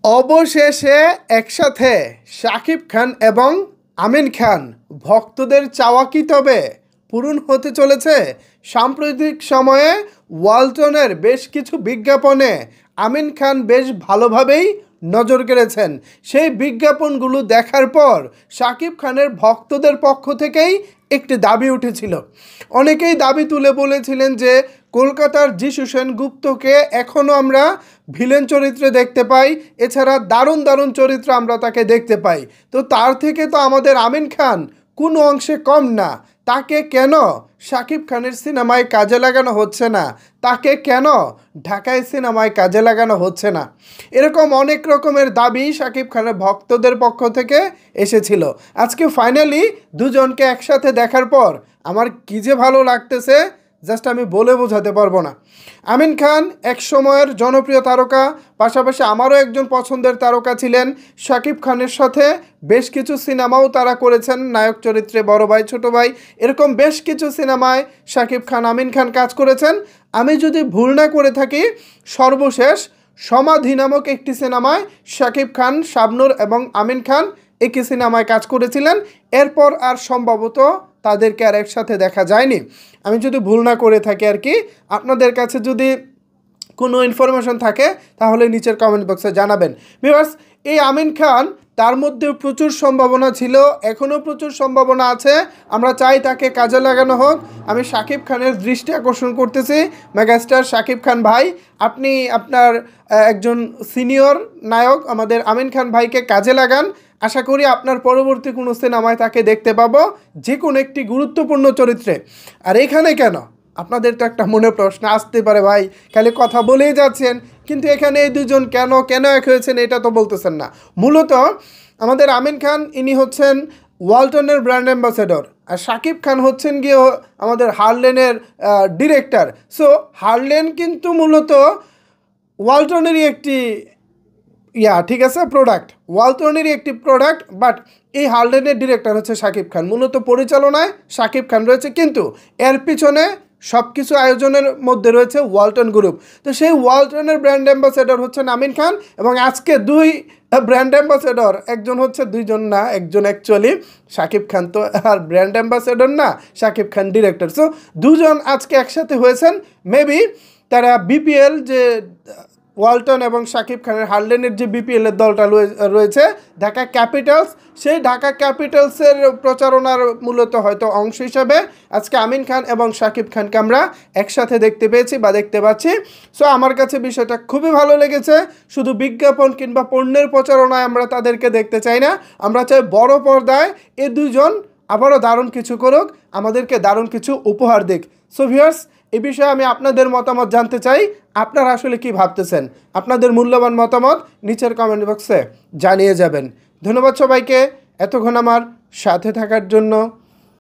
অবশেষে একসাথে শাকিব খান এবং আমিন খান ভক্তদের চাওয়া কি তবে পূরণ হতে চলেছে? সাম্প্রতিক সময়ে ওয়ালটনের বেশ কিছু বিজ্ঞাপনে আমিন খান বেশ ভালোভাবেই নজর কেড়েছেন। সেই বিজ্ঞাপনগুলো দেখার পর শাকিব খানের ভক্তদের পক্ষ থেকেই একটি দাবি উঠেছিল। অনেকেই দাবি তুলে বলেছিলেন যে কলকাতার যিশু সেনগুপ্তকে এখনও আমরা ভিলেন চরিত্রে দেখতে পাই, এছাড়া দারুণ দারুণ চরিত্র আমরা তাকে দেখতে পাই। তো তার থেকে তো আমাদের আমিন খান কোনো অংশে কম না। তাকে কেন শাকিব খানের সিনেমায় কাজে লাগানো হচ্ছে না? তাকে কেন ঢাকায় সিনেমায় কাজে লাগানো হচ্ছে না? এরকম অনেক রকমের দাবি শাকিব খানের ভক্তদের পক্ষ থেকে এসেছিল। আজকে ফাইনালি দুজনকে একসাথে দেখার পর আমার কী যে ভালো লাগতেছে, জাস্ট আমি বলে বোঝাতে পারবো না। আমিন খান এক সময়ের জনপ্রিয় তারকা, পাশাপাশি আমারও একজন পছন্দের তারকা ছিলেন। শাকিব খানের সাথে বেশ কিছু সিনেমাও তারা করেছেন, নায়ক চরিত্রে বড় ভাই ছোট ভাই, এরকম বেশ কিছু সিনেমায় শাকিব খান আমিন খান কাজ করেছেন। আমি যদি ভুল না করে থাকি, সর্বশেষ সমাধি নামক একটি সিনেমায় শাকিব খান, শাবনূর এবং আমিন খান একই সিনেমায় কাজ করেছিলেন। এরপর আর সম্ভবত তাদেরকে আর একসাথে দেখা যায়নি, আমি যদি ভুল না করে থাকি আর কি। আপনাদের কাছে যদি কোনো ইনফরমেশন থাকে তাহলে নিচের কমেন্ট বক্সে জানাবেন। ভিউয়ার্স, এই আমিন খান, তার মধ্যে প্রচুর সম্ভাবনা ছিল, এখনও প্রচুর সম্ভাবনা আছে। আমরা চাই তাকে কাজে লাগানো হোক। আমি শাকিব খানের দৃষ্টি আকর্ষণ করতেছি, মেগাস্টার শাকিব খান ভাই, আপনি আপনার একজন সিনিয়র নায়ক আমাদের আমিন খান ভাইকে কাজে লাগান। আশা করি আপনার পরবর্তী কোনো সিনেমায় তাকে দেখতে পাবো, যে কোনো একটি গুরুত্বপূর্ণ চরিত্রে। আর এখানে কেন, আপনাদের তো একটা মনে প্রশ্ন আসতে পারে, ভাই খালি কথা বলেই যাচ্ছেন, কিন্তু এখানে এই দুজন কেন কেন এক হয়েছেন এটা তো বলতেছেন না। মূলত আমাদের আমিন খান, ইনি হচ্ছেন ওয়ালটনের ব্র্যান্ড অ্যাম্বাসেডর, আর শাকিব খান হচ্ছেন গিয়ে আমাদের হারলেনের ডিরেক্টর। সো হারলেন কিন্তু মূলত ওয়ালটনেরই একটি ঠিক আছে, প্রোডাক্ট, ওয়ালটনেরই একটি প্রোডাক্ট। বাট এই হারলেনের ডিরেক্টর হচ্ছে শাকিব খান, মূলত পরিচালনায় শাকিব খান রয়েছে, কিন্তু এর পিছনে সব কিছু আয়োজনের মধ্যে রয়েছে ওয়ালটন গ্রুপ। তো সেই ওয়ালটনের ব্র্যান্ড অ্যাম্বাসেডর হচ্ছেন আমিন খান, এবং আজকে দুই ব্র্যান্ড অ্যাম্বাসেডর, একজন হচ্ছে, দুইজন না, একজন অ্যাকচুয়ালি শাকিব খান তো আর ব্র্যান্ড অ্যাম্বাসেডর না, শাকিব খান ডিরেক্টর। সো দুজন আজকে একসাথে হয়েছেন। মেবি তারা বিপিএল, যে ওয়ালটন এবং শাকিব খানের হারলেনের যে বিপিএলের দলটা রয়েছে ঢাকা ক্যাপিটালস, সেই ঢাকা ক্যাপিটালসের প্রচারণার মূলত হয়তো অংশ হিসাবে আজকে আমিন খান এবং শাকিব খানকে আমরা একসাথে দেখতে পেয়েছি বা দেখতে পাচ্ছি। সো আমার কাছে বিষয়টা খুবই ভালো লেগেছে। শুধু বিজ্ঞাপন কিংবা পণ্যের প্রচারণায় আমরা তাদেরকে দেখতে চাই না, আমরা চাই বড় পর্দায় এই দুজন আবারও দারুণ কিছু করুক, আমাদেরকে দারুণ কিছু উপহার দিক। সো ভিউয়ার্স, এই বিষয়ে আমি আপনাদের মতামত জানতে চাই। আপনারা আসলে কি ভাবতেছেন? আপনাদের মূল্যবান মতামত নিচের কমেন্ট বক্সে জানিয়ে যাবেন। ধন্যবাদ সবাইকে এতক্ষণ আমার সাথে থাকার জন্য।